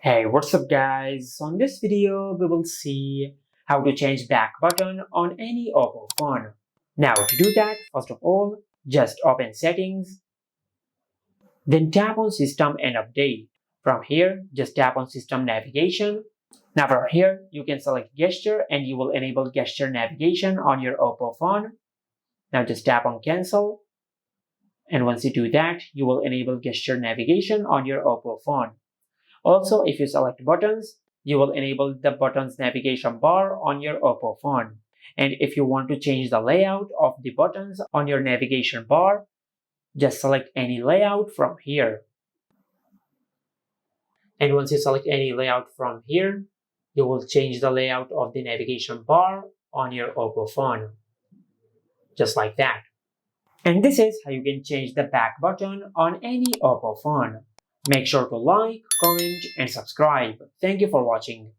Hey, what's up guys? On this video, we will see how to change back button on any Oppo phone. Now to do that, first of all, just open settings, then tap on system and update. From here, just tap on system navigation. Now from here, you can select gesture and you will enable gesture navigation on your Oppo phone. Now just tap on cancel. And once you do that, you will enable gesture navigation on your Oppo phone. Also, if you select buttons, you will enable the buttons navigation bar on your Oppo phone. And if you want to change the layout of the buttons on your navigation bar, just select any layout from here. And once you select any layout from here, you will change the layout of the navigation bar on your Oppo phone. Just like that. And this is how you can change the back button on any Oppo phone. Make sure to like, comment, and subscribe. Thank you for watching.